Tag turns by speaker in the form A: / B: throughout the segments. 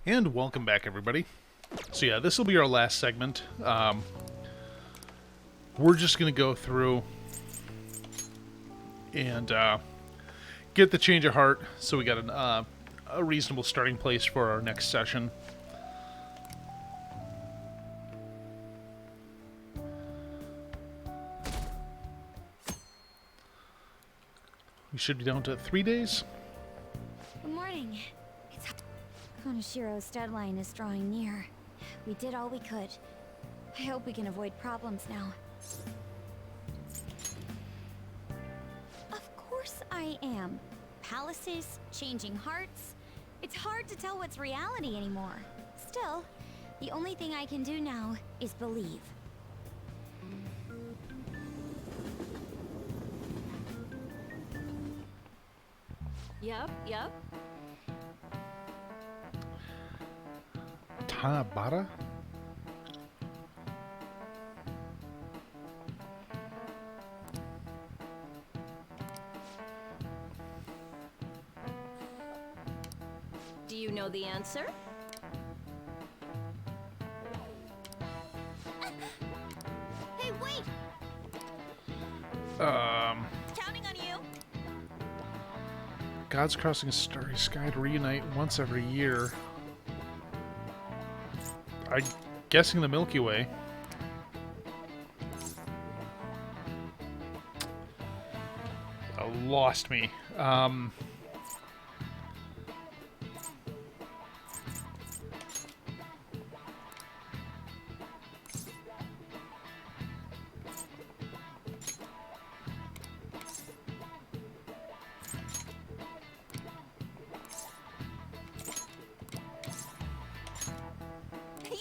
A: And welcome back, everybody. So yeah, this will be our last segment. We're just going to go through and get the change of heart, so we got a reasonable starting place for our next session. We should be down to 3 days.
B: Good morning. Konoshiro's deadline is drawing near. We did all we could. I hope we can avoid problems now. Of course I am. Palaces, changing hearts. It's hard to tell what's reality anymore. Still, the only thing I can do now is believe. Yep.
A: Tanabata?
C: Do you know the answer?
B: Hey, wait! Counting on you.
A: Gods crossing a starry sky to reunite once every year. I'm guessing the Milky Way. Lost me.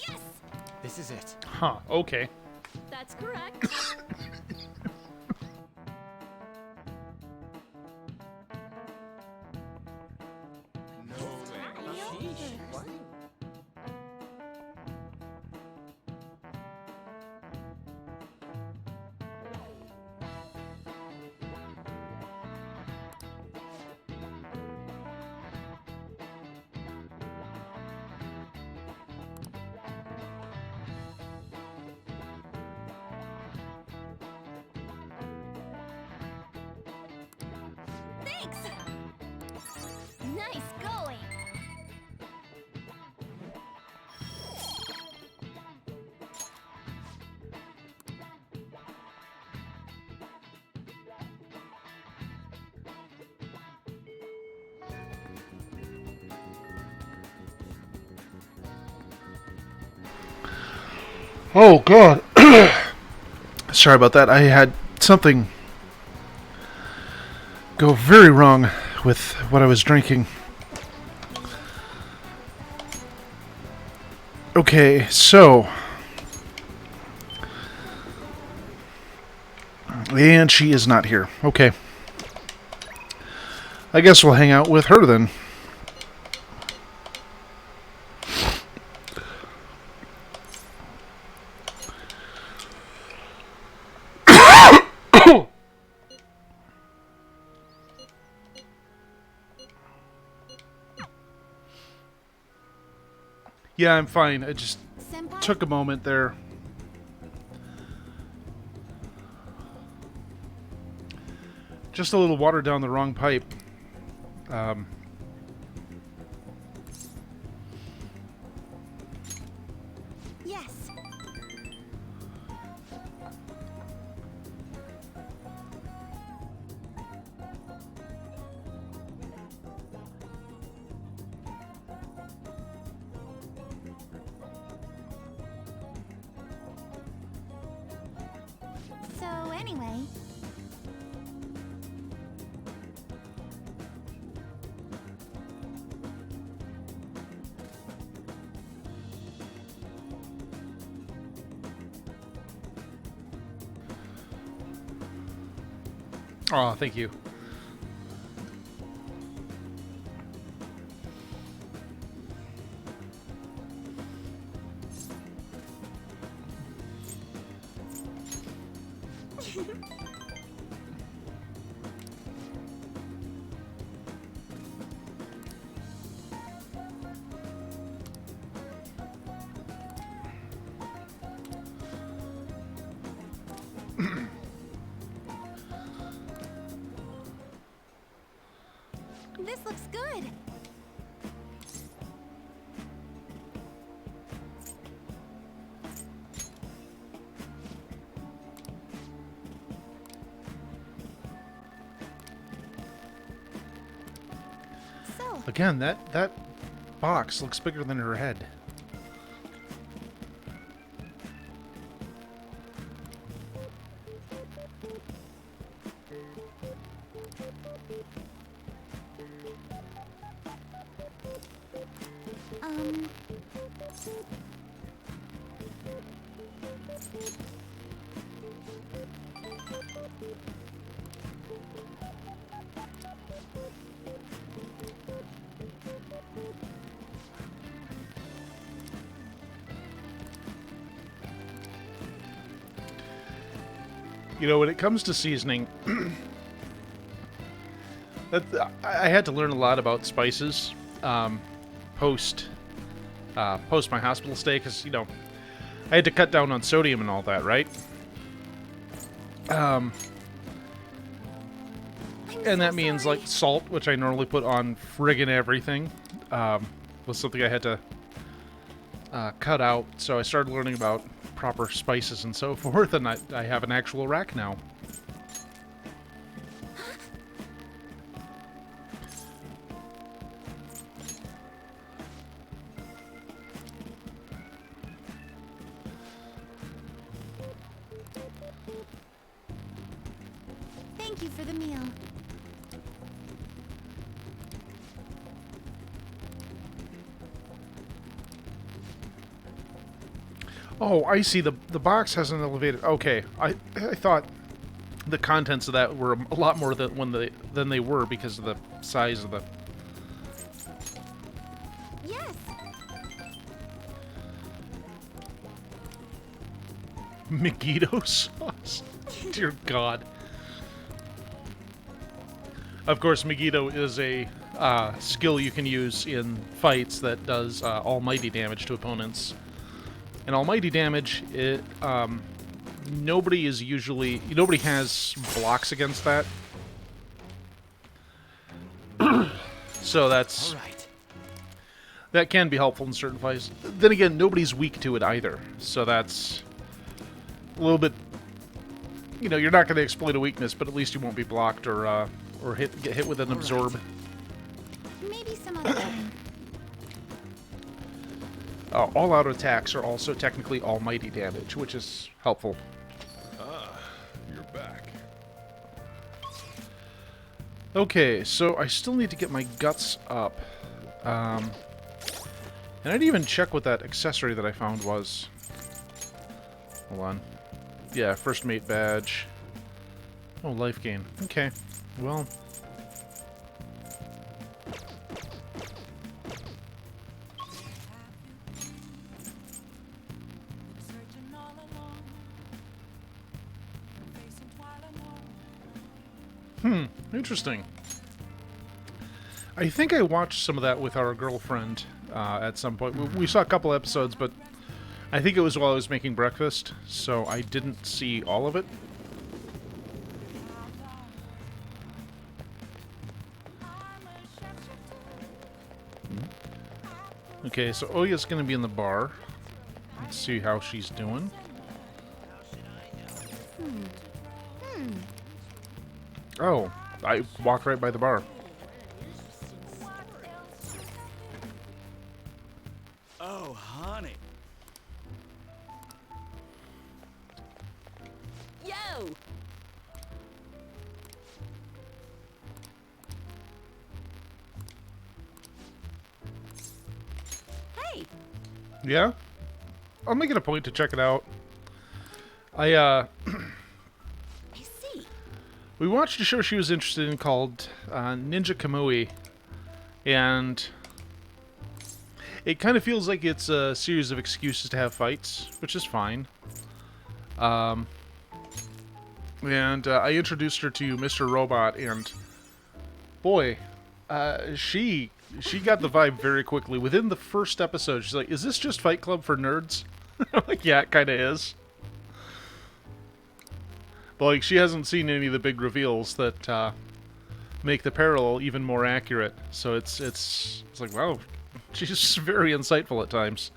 B: Yes!
D: This is it.
A: Huh, okay.
C: That's correct.
D: No way. Sheesh. What?
B: Thanks! Nice going!
A: Oh, God. Sorry about that. I had something go very wrong with what I was drinking. Okay, so... And she is not here. Okay. I guess we'll hang out with her then. Yeah, I'm fine. I just
B: Senpai?
A: took a moment there. Just a little water down the wrong pipe.
B: Yes. So anyway,
A: Oh, thank you.
B: This looks good. So,
A: Again, that box looks bigger than her head.
B: um...
A: You know, when it comes to seasoning, I had to learn a lot about spices post my hospital stay, because, you know, I had to cut down on sodium and all that, right?
B: I'm
A: And
B: so
A: that means,
B: sorry.
A: like, salt, which I normally put on friggin' everything, was something I had to cut out. So I started learning about proper spices and so forth, and I have an actual rack now.
B: Thank you for the meal.
A: Oh, I see. The box has an elevated. Okay, I thought the contents of that were a lot more than they were because of the size of the.
B: Yes.
A: Megiddo sauce. Dear God. Of course, Megiddo is a skill you can use in fights that does almighty damage to opponents. And almighty damage, nobody has blocks against that. So that's
D: All right.
A: that can be helpful in certain fights. Then again, nobody's weak to it either, so that's a little bit. You know, you're not going to exploit a weakness, but at least you won't be blocked or get hit with an
D: All
A: absorb.
D: right.
B: Maybe some other time.
A: All-out attacks are also technically almighty damage, which is helpful.
E: You're back.
A: Okay, so I still need to get my guts up. And I didn't even check what that accessory that I found was. Hold on. Yeah, first mate badge. Oh, life gain. Okay. Well. Interesting. I think I watched some of that with our girlfriend at some point. We saw a couple episodes, but I think it was while I was making breakfast, so I didn't see all of it. Okay, so Oya's going to be in the bar. Let's see how she's doing. Oh, I walked right by the bar.
D: Oh, honey.
C: Yo! Hey!
A: Yeah? I'll make it a point to check it out.
B: I see.
A: We watched a show she was interested in called Ninja Kamui, and it kind of feels like it's a series of excuses to have fights, which is fine. And I introduced her to Mr. Robot, and boy, she got the vibe very quickly. Within the first episode, she's like, "Is this just Fight Club for nerds?" I'm like, yeah, it kind of is. But like, she hasn't seen any of the big reveals that make the parallel even more accurate. So it's like, wow, she's very insightful at times.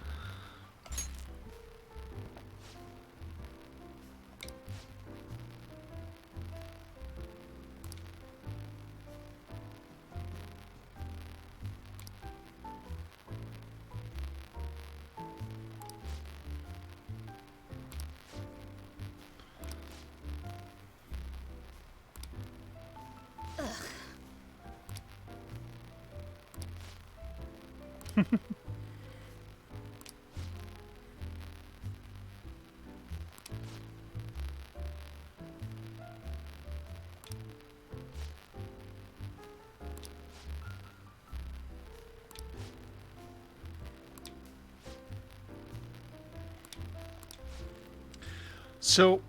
A: So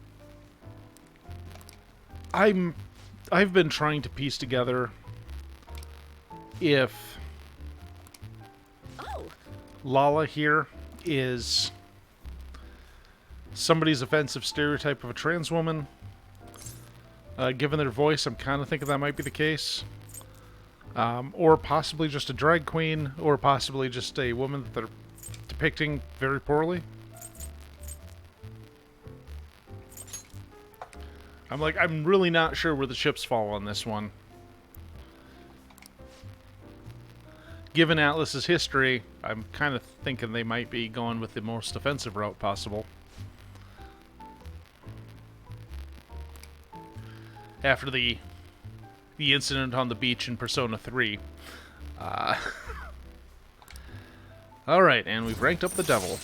A: I've been trying to piece together if Lala here is somebody's offensive stereotype of a trans woman. Given their voice, I'm kind of thinking that might be the case. Or possibly just a drag queen, or possibly just a woman that they're depicting very poorly. I'm really not sure where the chips fall on this one. Given Atlus's history, I'm kind of thinking they might be going with the most offensive route possible. After the incident on the beach in Persona 3. Alright, and we've ranked up the devil.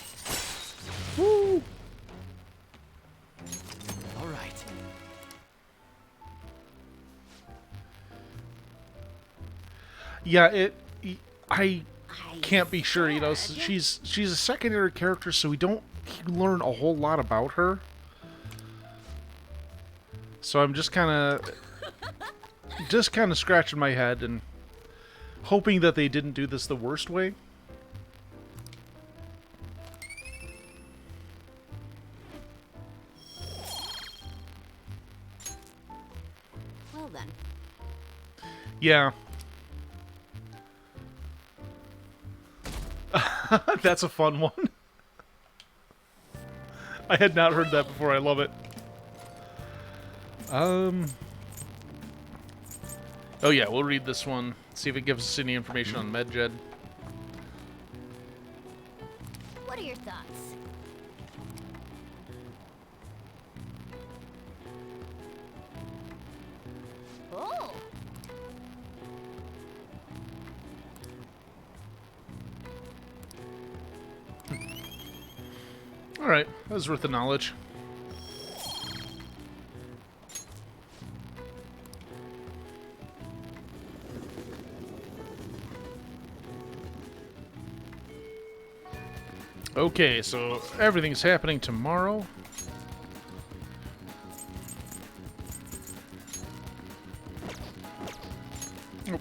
A: Woo!
D: Alright.
A: Yeah, I can't be sure, you know, she's a secondary character, so we don't learn a whole lot about her. So I'm just kind of scratching my head and hoping that they didn't do this the worst way.
C: Well then.
A: Yeah. That's a fun one. I had not heard that before. I love it. Oh yeah, we'll read this one. See if it gives us any information on Medjed.
B: What are your thoughts? Oh!
A: Alright, that was worth the knowledge. Okay, so everything's happening tomorrow. Oh.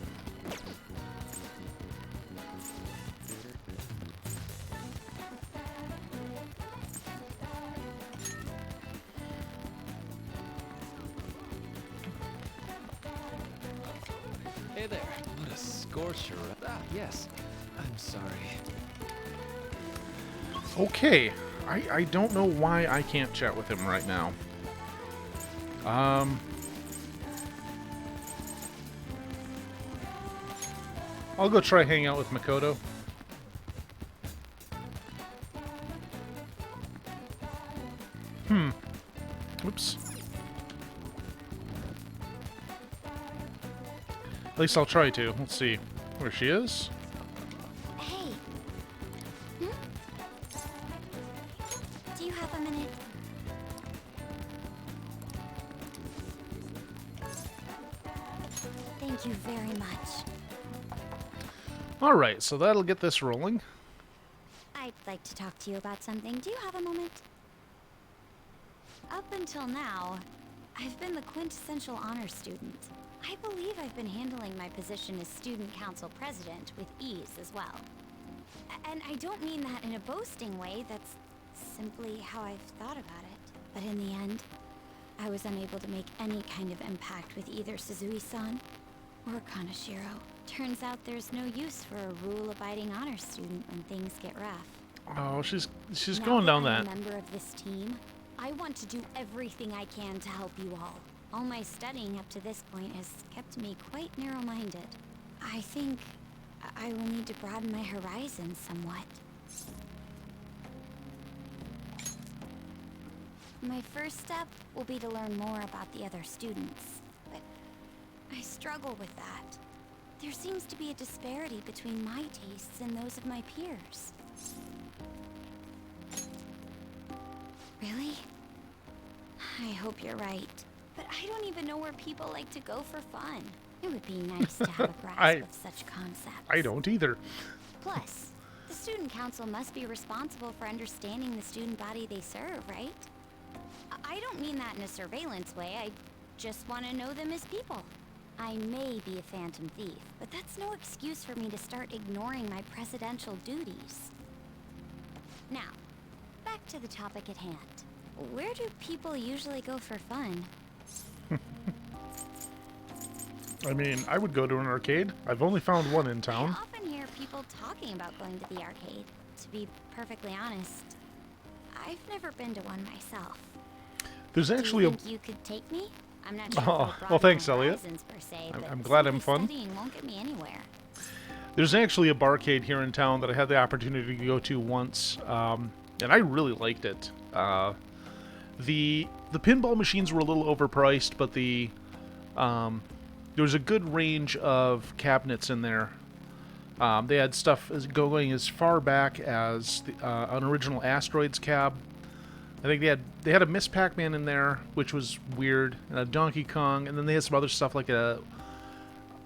F: Hey there. What a scorcher. Ah, yes. I'm sorry.
A: Okay, I don't know why I can't chat with him right now. I'll go try hanging out with Makoto. Oops. At least I'll try to. Let's see where she is.
B: Hey. Hmm? Do you have a minute? Thank you very much.
A: Alright, so that'll get this rolling.
B: I'd like to talk to you about something. Do you have a moment? Up until now, I've been the quintessential honor student. I believe I've been handling my position as student council president with ease as well. And I don't mean that in a boasting way, that's simply how I've thought about it. But in the end, I was unable to make any kind of impact with either Suzui-san Or Kanashiro. Turns out there's no use for a rule-abiding honor student when things get rough.
A: Oh, she's
B: Now
A: going down
B: I'm
A: that.
B: a member of this team, I want to do everything I can to help you all. All my studying up to this point has kept me quite narrow-minded. I think I will need to broaden my horizons somewhat. My first step will be to learn more about the other students, but I struggle with that. There seems to be a disparity between my tastes and those of my peers. Really? I hope you're right. But I don't even know where people like to go for fun. It would be nice to have a grasp of such concepts.
A: I don't either.
B: Plus, the student council must be responsible for understanding the student body they serve, right? I don't mean that in a surveillance way. I just want to know them as people. I may be a phantom thief, but that's no excuse for me to start ignoring my presidential duties. Now, back to the topic at hand. Where do people usually go for fun?
A: I mean, I would go to an arcade. I've only found one in town.
B: I often hear people talking about going to the arcade. To be perfectly honest, I've never been to one myself.
A: There's actually
B: Do
A: a...
B: you think you could take me? I'm not sure
A: Oh,
B: if
A: well,
B: it'll
A: thanks,
B: broaden my
A: Elliot.
B: horizons per se, but
A: I'm glad I'm
B: simply
A: fun.
B: Studying won't get me anywhere.
A: There's actually a barcade here in town that I had the opportunity to go to once, and I really liked it. The pinball machines were a little overpriced, but there was a good range of cabinets in there. They had stuff going as far back as an original Asteroids cab. I think they had a Miss Pac-Man in there, which was weird, and a Donkey Kong, and then they had some other stuff like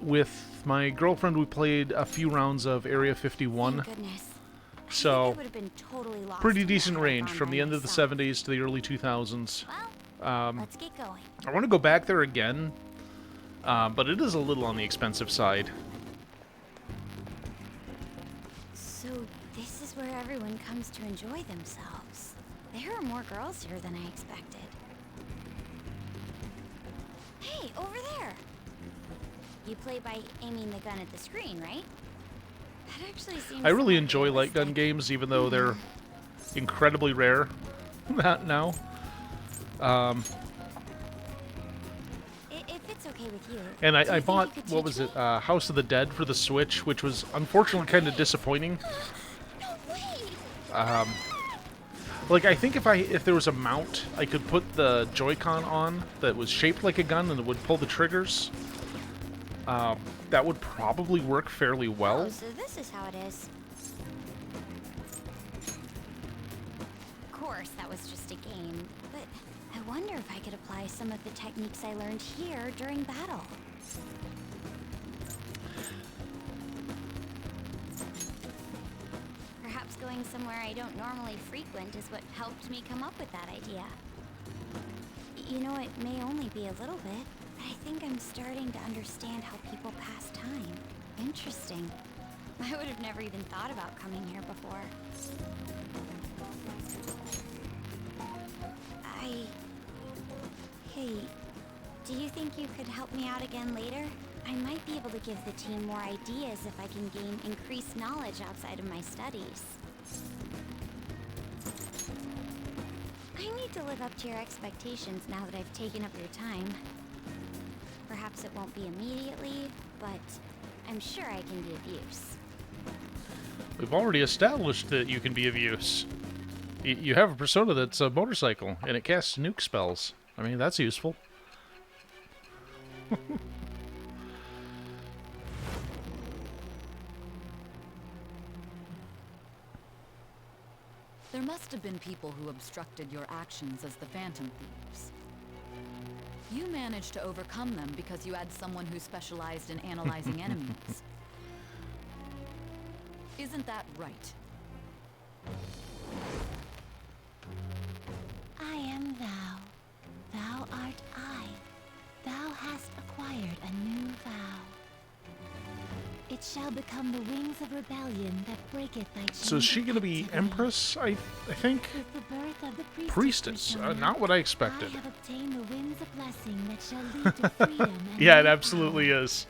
A: with my girlfriend, we played a few rounds of Area 51.
B: Thank goodness. I
A: So,
B: think I would have been totally lost
A: pretty
B: in that
A: decent
B: had I
A: range
B: gone
A: from
B: by
A: the end of the
B: myself.
A: 70s to the early 2000s.
B: Well, let's get going.
A: I want to go back there again, but it is a little on the expensive side.
B: So this is where everyone comes to enjoy themselves. There are more girls here than I expected. Hey, over there! You play by aiming the gun at the screen, right? That actually seems
A: I really
B: somewhat
A: enjoy light gun
B: realistic.
A: games, even though they're incredibly rare now.
B: If it's okay with you.
A: And
B: do you
A: I
B: think
A: bought,
B: you could
A: what
B: teach
A: was
B: me?
A: it, House of the Dead for the Switch, which was unfortunately kind of disappointing.
B: No way!
A: Like, I think if there was a mount, I could put the Joy-Con on that was shaped like a gun and it would pull the triggers. That would probably work fairly well.
B: Oh, so this is how it is. Of course, that was just a game, but I wonder if I could apply some of the techniques I learned here during battle. Perhaps going somewhere I don't normally frequent is what helped me come up with that idea. You know, it may only be a little bit, but I think I'm starting to understand how people pass time. Interesting. I would have never even thought about coming here before. Hey, do you think you could help me out again later? I might be able to give the team more ideas if I can gain increased knowledge outside of my studies. I need to live up to your expectations now that I've taken up your time. Perhaps it won't be immediately, but I'm sure I can be of use.
A: We've already established that you can be of use. You have a persona that's a motorcycle, and it casts nuke spells. I mean, that's useful.
G: There must have been people who obstructed your actions as the Phantom Thieves. You managed to overcome them because you had someone who specialized in analyzing enemies. Isn't that right?
H: I am thou. Thou art I. Thou hast acquired a new vow. It shall become the wings of rebellion that breaketh thy chains.
A: So is she going to be
H: of captivity.
A: Empress, I think?
H: With the birth of the
A: Priestess.
H: Persona,
A: Not what I expected.
H: I have obtained the winds of blessing that shall lead to freedom and
A: Yeah, it
H: new
A: absolutely
H: power.
A: is.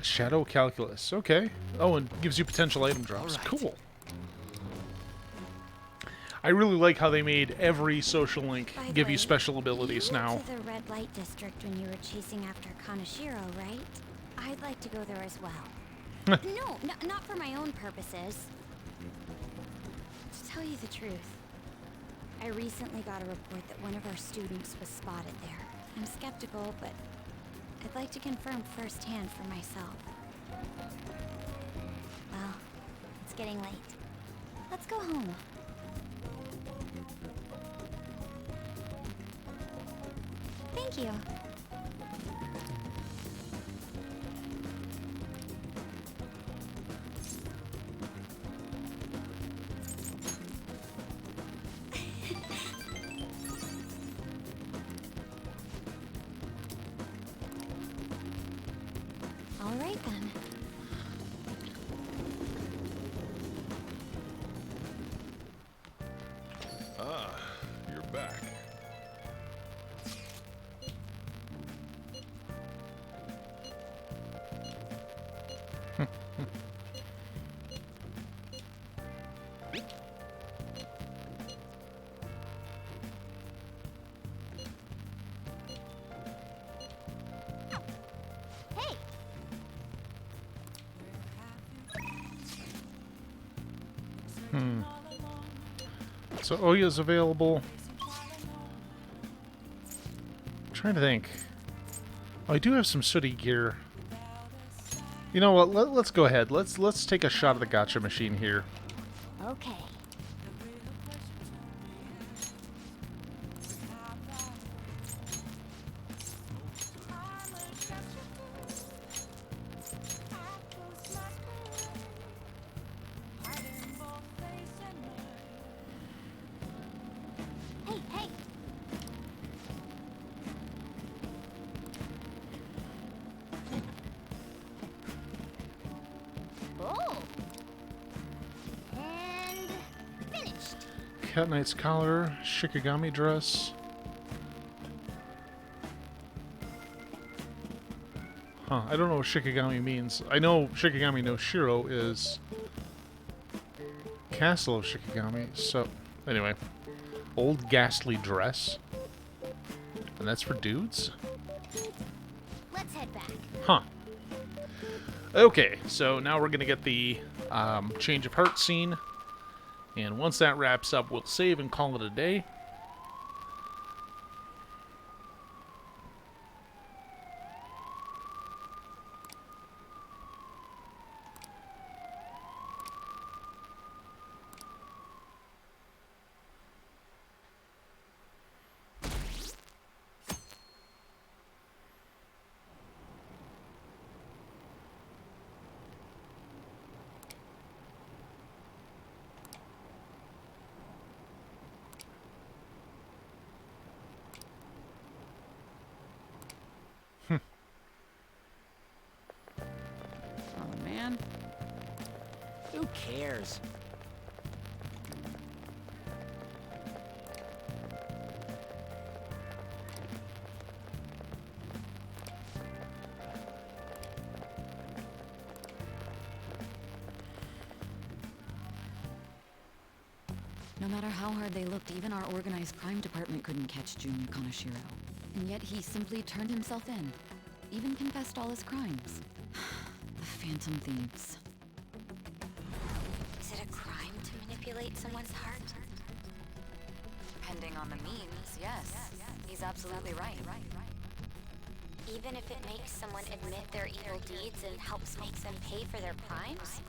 A: Shadow Calculus. Okay. Oh, and gives you potential item drops.
F: Alright.
A: Cool. I really like how they made every social link
B: By the
A: give you
B: way,
A: special abilities
B: you
A: now.
B: went to the red light district when you were chasing after Kanashiro, right? I'd like to go there as well. No, not for my own purposes. To tell you the truth, I recently got a report that one of our students was spotted there. I'm skeptical, but I'd like to confirm firsthand for myself. Well, it's getting late. Let's go home. Thank you. All right then.
E: Ah, you're back.
B: Hey,
A: So Oya's available. I'm trying to think. Oh, I do have some sooty gear. You know what? Let's go ahead. Let's take a shot at the gacha machine here.
B: okay. Hey, hey. Oh. And finished.
A: Cat Knight's collar, Shikigami dress. Huh, I don't know what Shikigami means. I know Shikigami no Shiro is Castle of Shikigami, so anyway. Old ghastly dress. And that's for dudes?
B: Let's head back.
A: Huh. Okay, so now we're gonna get the change of heart scene. And once that wraps up, we'll save and call it a day.
F: Oh, man. Who cares?
G: No matter how hard they looked, even our organized crime department couldn't catch Junior Kanashiro. And yet he simply turned himself in. Even confessed all his crimes. The Phantom Thieves.
B: Is it a crime to manipulate someone's heart?
G: Depending on the means, yes. He's absolutely right.
B: Even if it makes someone admit their evil deeds and helps make them pay for their crimes?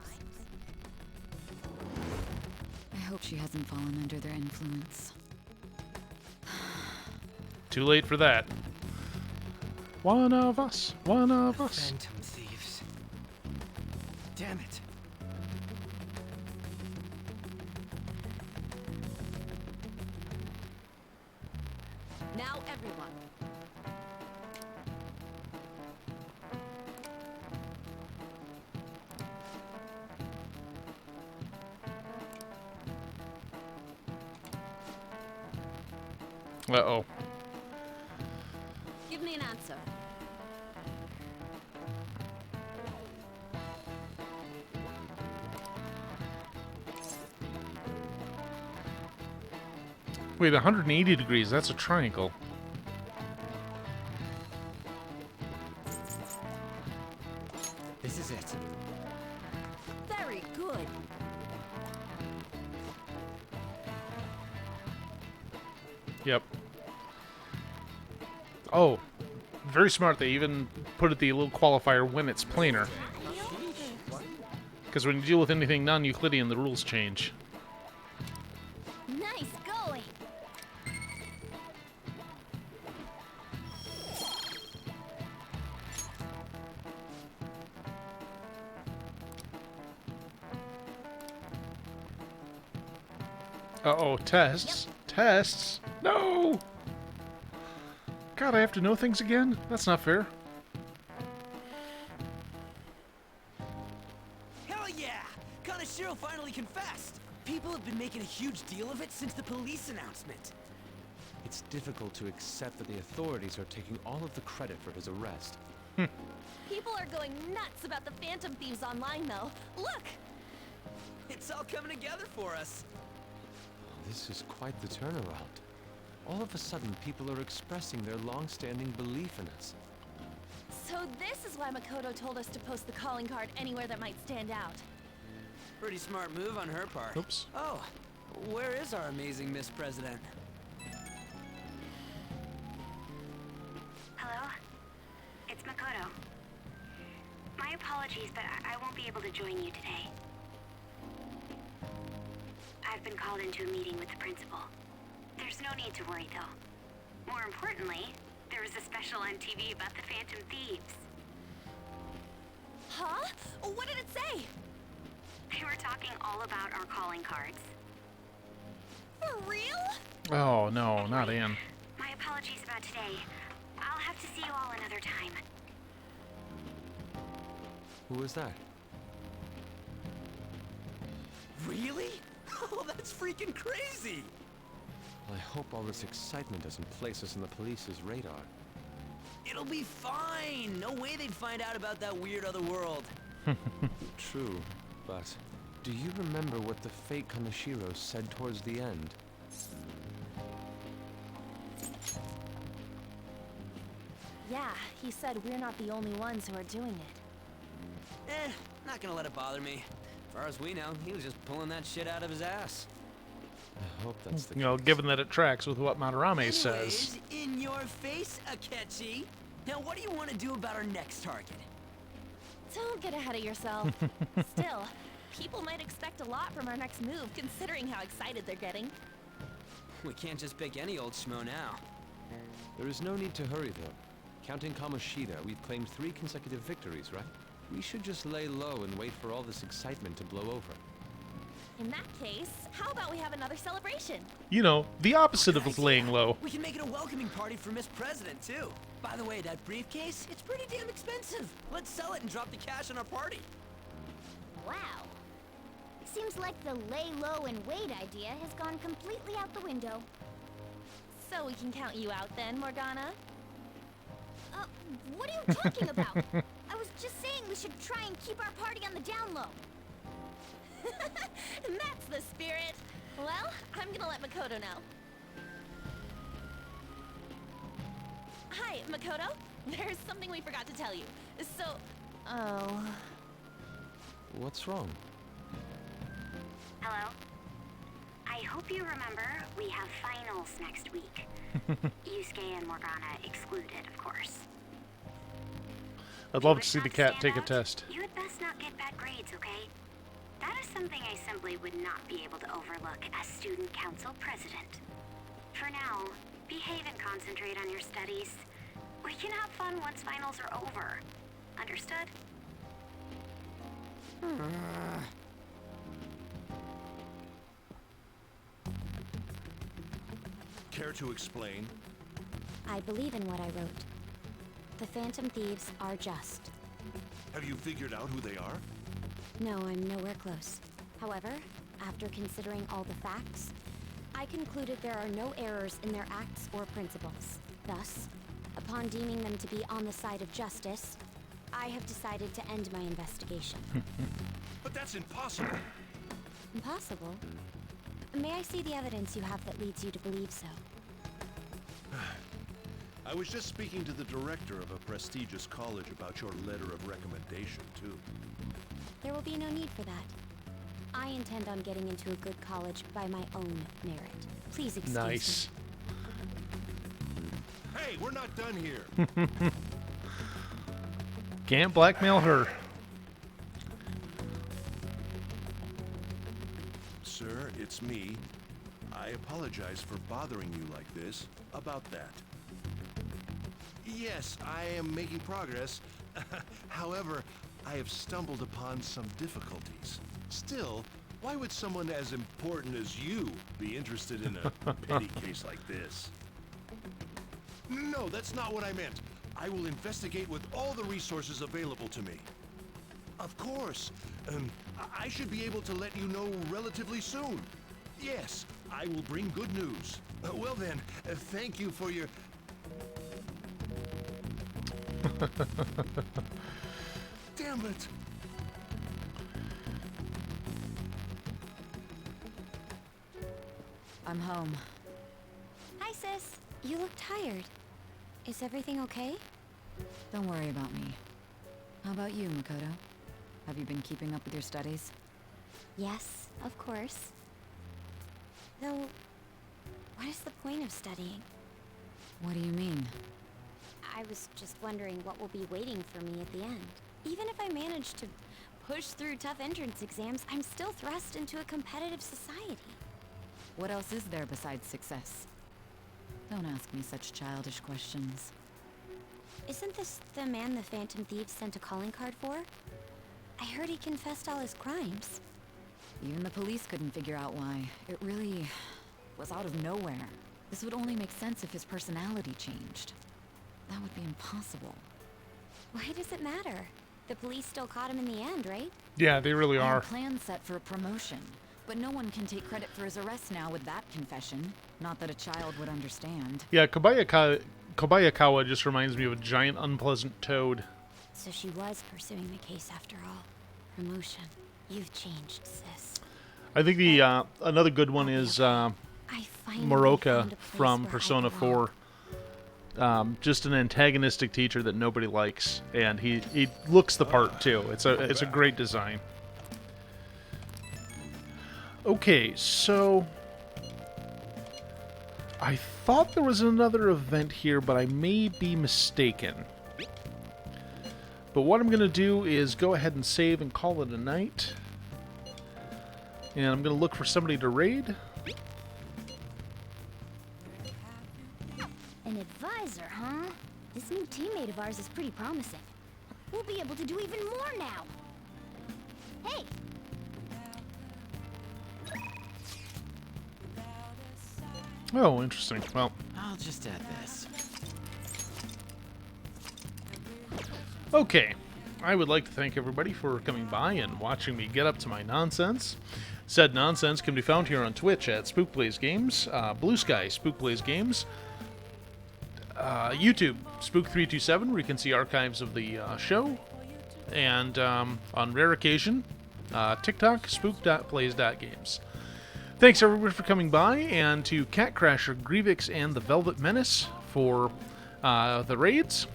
G: I hope she hasn't fallen under their influence.
A: Too late for that. One of us. One of us.
F: Phantom thieves. Damn it.
C: Now everyone.
A: Uh-oh.
C: Give me an answer.
A: Wait, 180 degrees. That's a triangle.
F: This is it.
C: Very good.
A: Yep. Oh, very smart. They even put it the little qualifier when it's planar. Because when you deal with anything non-Euclidean, the rules change.
B: Nice going.
A: Uh-oh, tests? Tests? No! God, I have to know things again? That's not fair.
D: Hell yeah! Kaneshiro finally confessed! People have been making a huge deal of it since the police announcement.
F: It's difficult to accept that the authorities are taking all of the credit for his arrest.
C: People are going nuts about the Phantom Thieves online, though. Look!
D: It's all coming together for us.
F: This is quite the turnaround. All of a sudden, people are expressing their long-standing belief in us.
C: So this is why Makoto told us to post the calling card anywhere that might stand out.
D: Pretty smart move on her part.
A: Oops.
D: Oh, where is our amazing Miss President?
B: Hello? It's Makoto. My apologies, but I won't be able to join you today. I've been called into a meeting with the principal. There's no need to worry, though. More importantly, there was a special on TV about the Phantom Thieves.
C: Huh? What did it say?
B: They were talking all about our calling cards.
C: For real?
A: Oh, no, not Anne.
B: My apologies about today. I'll have to see you all another time.
F: Who is that?
D: Really? Oh, that's freaking crazy!
F: I hope all this excitement doesn't place us on the police's radar.
D: It'll be fine! No way they'd find out about that weird other world.
F: True, but do you remember what the fake Kaneshiro said towards the end?
C: Yeah, he said we're not the only ones who are doing it.
D: Not gonna let it bother me. As far as we know, he was just pulling that shit out of his ass.
F: I hope that's the
A: You know,
F: case.
A: given that it tracks with what Madarame says.
D: Anyways, in your face, Akechi. Now, what do you want to do about our next target?
C: Don't get ahead of yourself. Still, people might expect a lot from our next move, considering how excited they're getting.
D: We can't just pick any old schmo now.
F: There is no need to hurry, though. Counting Kamoshida, we've claimed 3 consecutive victories, right? We should just lay low and wait for all this excitement to blow over.
C: In that case, how about we have another celebration?
A: You know, the opposite
D: Good
A: of
D: idea.
A: laying low.
D: We can make it a welcoming party for Miss President, too. By the way, that briefcase, it's pretty damn expensive. Let's sell it and drop the cash on our party.
B: Wow. Seems like the lay low and wait idea has gone completely out the window.
C: So we can count you out then, Morgana?
B: What are you talking about? I was just saying we should try and keep our party on the down low.
C: That's the spirit. Well, I'm gonna let Makoto know. Hi, Makoto. There's something we forgot to tell you. So, oh.
F: What's wrong?
B: Hello? I hope you remember we have finals next week. Yusuke and Morgana excluded, of course.
A: I'd love to see the cat take a test.
B: You had best not get bad grades, okay? That is something I simply would not be able to overlook as student council president. For now, behave and concentrate on your studies. We can have fun once finals are over. Understood?
E: Care to explain?
B: I believe in what I wrote. The Phantom Thieves are just.
E: Have you figured out who they are?
B: No, I'm nowhere close. However, after considering all the facts, I concluded there are no errors in their acts or principles. Thus, upon deeming them to be on the side of justice, I have decided to end my investigation.
E: But that's impossible.
B: Impossible? May I see the evidence you have that leads you to believe so?
E: I was just speaking to the director of a prestigious college about your letter of recommendation, too.
B: There will be no need for that. I intend on getting into a good college by my own merit. Please excuse me.
A: Nice.
E: Hey, we're not done here.
A: Can't blackmail her.
E: Sir, it's me. I apologize for bothering you like this about that. Yes, I am making progress. However, I have stumbled upon some difficulties. Still, why would someone as important as you be interested in a petty case like this? No, that's not what I meant. I will investigate with all the resources available to me. Of course. I should be able to let you know relatively soon. Yes, I will bring good news. Well then, thank you for your... Damn it!
G: I'm home.
B: Hi, sis. You look tired. Is everything okay?
G: Don't worry about me. How about you, Makoto? Have you been keeping up with your studies?
B: Yes, of course. Though, what is the point of studying?
G: What do you mean?
B: I was just wondering what will be waiting for me at the end. Even if I manage to push through tough entrance exams, I'm still thrust into a competitive society.
G: What else is there besides success? Don't ask me such childish questions.
B: Isn't this the man the Phantom Thieves sent a calling card for? I heard he confessed all his crimes.
G: Even the police couldn't figure out why. It really was out of nowhere. This would only make sense if his personality changed. That would be impossible.
B: Why does it matter? The police still caught him in the end, right?
A: Yeah, they really
G: I had
A: are.
G: a plan set for a promotion, but no one can take credit for his arrest now with that confession. Not that a child would understand.
A: Yeah, Kobayakawa just reminds me of a giant unpleasant toad.
B: So she was pursuing the case after all. Promotion. You've changed, sis.
A: I think the another good one is
B: I finally
A: Moroka
B: found a place
A: from
B: where I
A: Persona
B: belong.
A: 4. Just an antagonistic teacher that nobody likes, and he looks the part too. It's a great design. Okay, so I thought there was another event here, but I may be mistaken. But what I'm going to do is go ahead and save and call it a night. And I'm going to look for somebody to raid.
H: An advisor, huh? This new teammate of ours is pretty promising. We'll be able to do even more now. Hey!
A: Oh, interesting. Well,
D: I'll just add this.
A: okay. I would like to thank everybody for coming by and watching me get up to my nonsense. Said nonsense can be found here on Twitch at SpookBlaze Games, Blue Sky SpookBlaze Games, YouTube Spook327, where you can see archives of the show, and on rare occasion, TikTok spook.blaze.games. Thanks everybody for coming by, and to Cat Crasher, Grievix, and the Velvet Menace for the raids.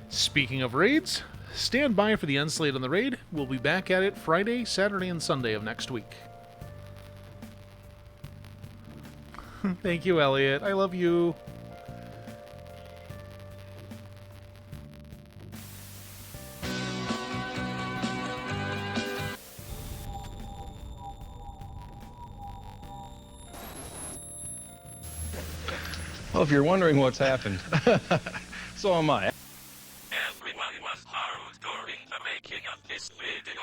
A: Speaking of raids, stand by for the end slate on the raid. We'll be back at it Friday, Saturday, and Sunday of next week. Thank you, Elliot. I love you.
I: Well, if you're wondering what's happened, so am I.
J: Everyone was harmed during the making of this video.